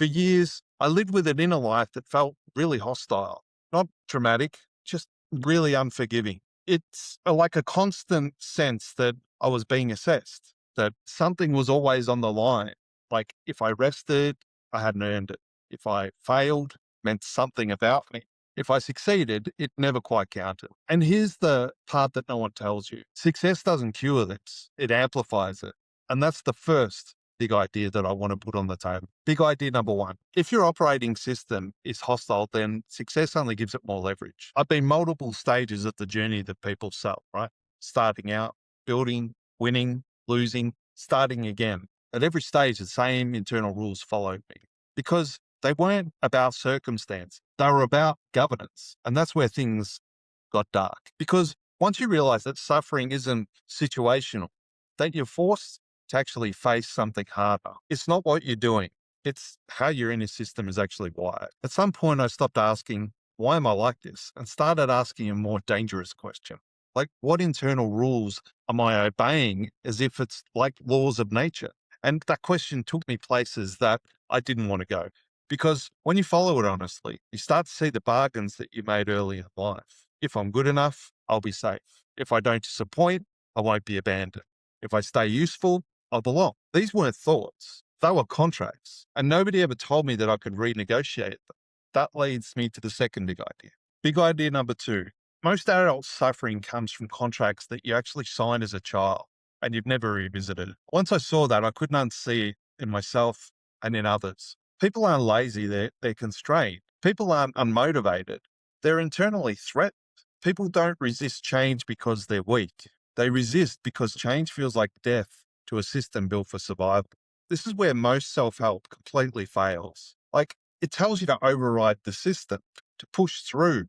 For years, I lived with an inner life that felt really hostile, not dramatic, just really unforgiving. It's like a constant sense that I was being assessed, that something was always on the line. Like if I rested, I hadn't earned it. If I failed, meant something about me. If I succeeded, it never quite counted. And here's the part that no one tells you. Success doesn't cure this, it amplifies it. And that's the first big idea that I want to put on the table. Big idea number one. If your operating system is hostile, then success only gives it more leverage. I've been multiple stages of the journey that people sell, right? Starting out, building, winning, losing, starting again. At every stage, the same internal rules followed me because they weren't about circumstance. They were about governance. And that's where things got dark. Because once you realize that suffering isn't situational, that you're forced to actually face something harder. It's not what you're doing. It's how your inner system is actually wired. At some point, I stopped asking, why am I like this? And started asking a more dangerous question. Like, what internal rules am I obeying as if it's like laws of nature? And that question took me places that I didn't want to go. Because when you follow it honestly, you start to see the bargains that you made early in life. If I'm good enough, I'll be safe. If I don't disappoint, I won't be abandoned. If I stay useful, I belong. These weren't thoughts, they were contracts. And nobody ever told me that I could renegotiate them. That leads me to the second big idea. Big idea number two. Most adult suffering comes from contracts that you actually signed as a child and you've never revisited. Once I saw that, I couldn't unsee it in myself and in others. People aren't lazy, they're constrained. People aren't unmotivated, they're internally threatened. People don't resist change because they're weak. They resist because change feels like death to a system built for survival. This is where most self help completely fails. Like, it tells you to override the system, to push through,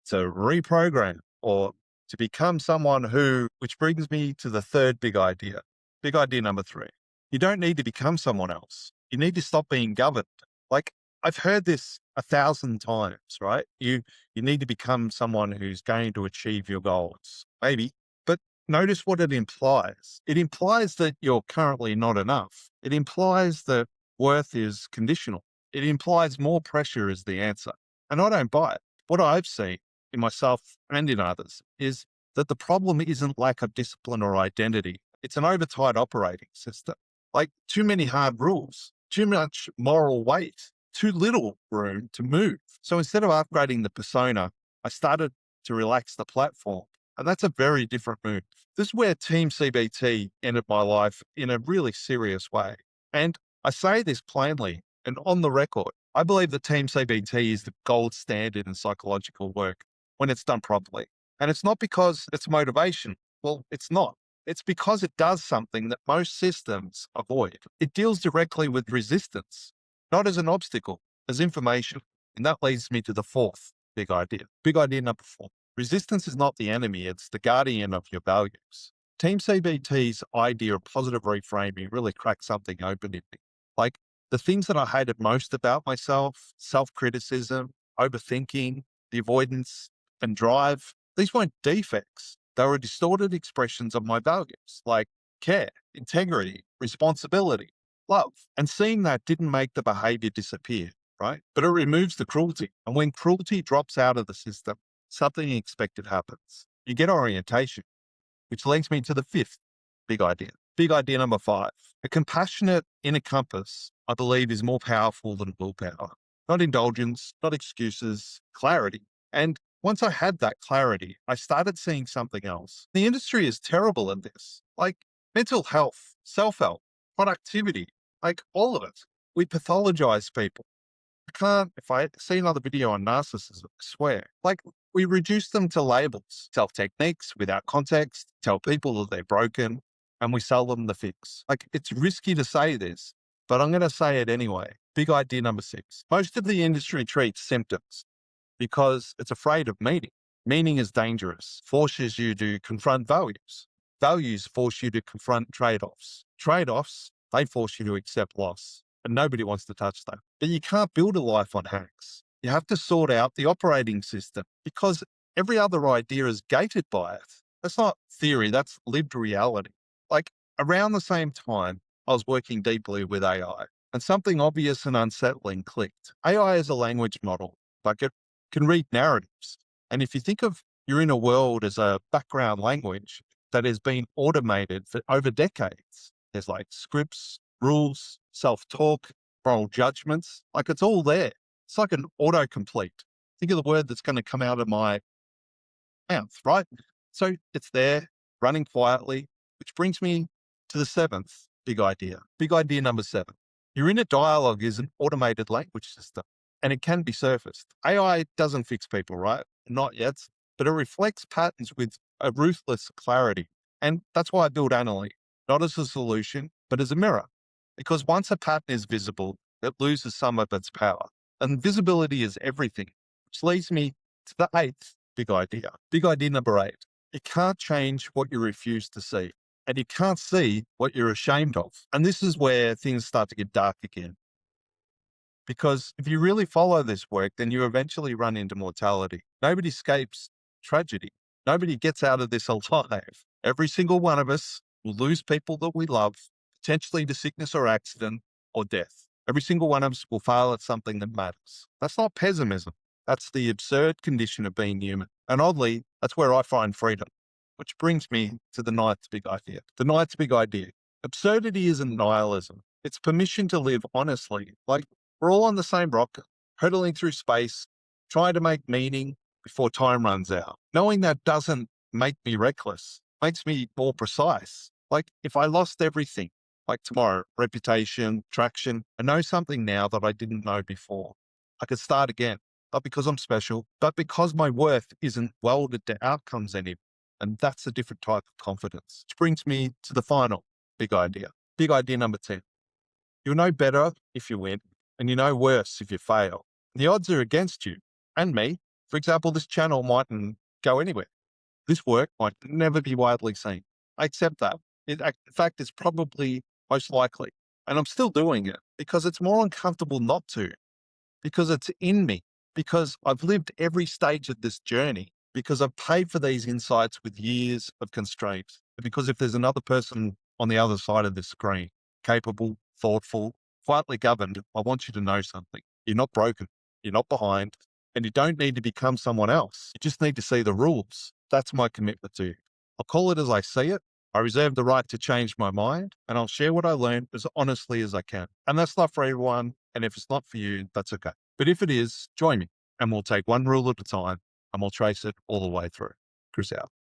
to reprogram, or to become someone who, which brings me to the third big idea. Big idea number three. You don't need to become someone else. You need to stop being governed. Like, I've heard this 1,000 times, right? You need to become someone who's going to achieve your goals. Maybe, but notice what it implies. It implies that you're currently not enough. It implies that worth is conditional. It implies more pressure is the answer. And I don't buy it. What I've seen in myself and in others is that the problem isn't lack of discipline or identity. It's an overtight operating system. Like too many hard rules, too much moral weight, too little room to move. So instead of upgrading the persona, I started to relax the platform. And that's a very different move. This is where Team CBT entered my life in a really serious way. And I say this plainly and on the record. I believe that Team CBT is the gold standard in psychological work when it's done properly. And it's not because it's motivation. Well, it's not. It's because it does something that most systems avoid. It deals directly with resistance, not as an obstacle, as information. And that leads me to the fourth big idea. Big idea number four. Resistance is not the enemy, it's the guardian of your values. Team CBT's idea of positive reframing really cracked something open in me. Like the things that I hated most about myself, self-criticism, overthinking, the avoidance and drive, these weren't defects. They were distorted expressions of my values, like care, integrity, responsibility, love. And seeing that didn't make the behavior disappear, right? But it removes the cruelty. And when cruelty drops out of the system, something unexpected happens. You get orientation, which leads me to the fifth big idea. Big idea number five. A compassionate inner compass, I believe, is more powerful than willpower. Not indulgence, not excuses, clarity. And once I had that clarity, I started seeing something else. The industry is terrible at this, like mental health, self help, productivity, like all of it. We pathologize people. I can't, if I see another video on narcissism, I swear, like we reduce them to labels, tell techniques without context, tell people that they're broken, and we sell them the fix. Like it's risky to say this, but I'm going to say it anyway. Big idea number six. Most of the industry treats symptoms because it's afraid of meaning. Meaning is dangerous, forces you to confront values. Values force you to confront trade offs. Trade offs, they force you to accept loss. And nobody wants to touch that. But you can't build a life on hacks. You have to sort out the operating system because every other idea is gated by it. That's not theory, that's lived reality. Like around the same time, I was working deeply with AI. and something obvious and unsettling clicked. AI is a language model, like it can read narratives. And if you think of your inner world as a background language that has been automated for over decades, there's like scripts, rules, self talk, moral judgments, like it's all there. It's like an autocomplete. Think of the word that's going to come out of my mouth, right? So it's there running quietly, which brings me to the seventh big idea. Big idea number seven. Your inner dialogue is an automated language system and it can be surfaced. AI doesn't fix people, right? Not yet, but it reflects patterns with a ruthless clarity. And that's why I build Annaly, not as a solution, but as a mirror. Because once a pattern is visible, it loses some of its power. And visibility is everything, which leads me to the eighth big idea. Big idea number eight. You can't change what you refuse to see, and you can't see what you're ashamed of. And this is where things start to get dark again. Because if you really follow this work, then you eventually run into mortality. Nobody escapes tragedy. Nobody gets out of this alive. Every single one of us will lose people that we love, potentially to sickness or accident or death. Every single one of us will fail at something that matters. That's not pessimism. That's the absurd condition of being human. And oddly, that's where I find freedom, which brings me to the ninth big idea. The ninth big idea. Absurdity isn't nihilism. It's permission to live honestly. Like we're all on the same rock, hurtling through space, trying to make meaning before time runs out. Knowing that doesn't make me reckless, makes me more precise. Like if I lost everything, like tomorrow, reputation, traction, I know something now that I didn't know before. I could start again, not because I'm special, but because my worth isn't welded to outcomes anymore. And that's a different type of confidence. Which brings me to the final big idea. Big idea number 10. You'll know better if you win, and you know worse if you fail. The odds are against you and me. For example, this channel mightn't go anywhere. This work might never be widely seen. I accept that. In fact, it's probably most likely. And I'm still doing it because it's more uncomfortable not to, because it's in me, because I've lived every stage of this journey, because I've paid for these insights with years of constraints. Because if there's another person on the other side of the screen, capable, thoughtful, quietly governed, I want you to know something. You're not broken. You're not behind. And you don't need to become someone else. You just need to see the rules. That's my commitment to you. I'll call it as I see it. I reserve the right to change my mind, and I'll share what I learned as honestly as I can. And that's not for everyone. And if it's not for you, that's okay. But if it is, join me and we'll take one rule at a time and we'll trace it all the way through. Chris out.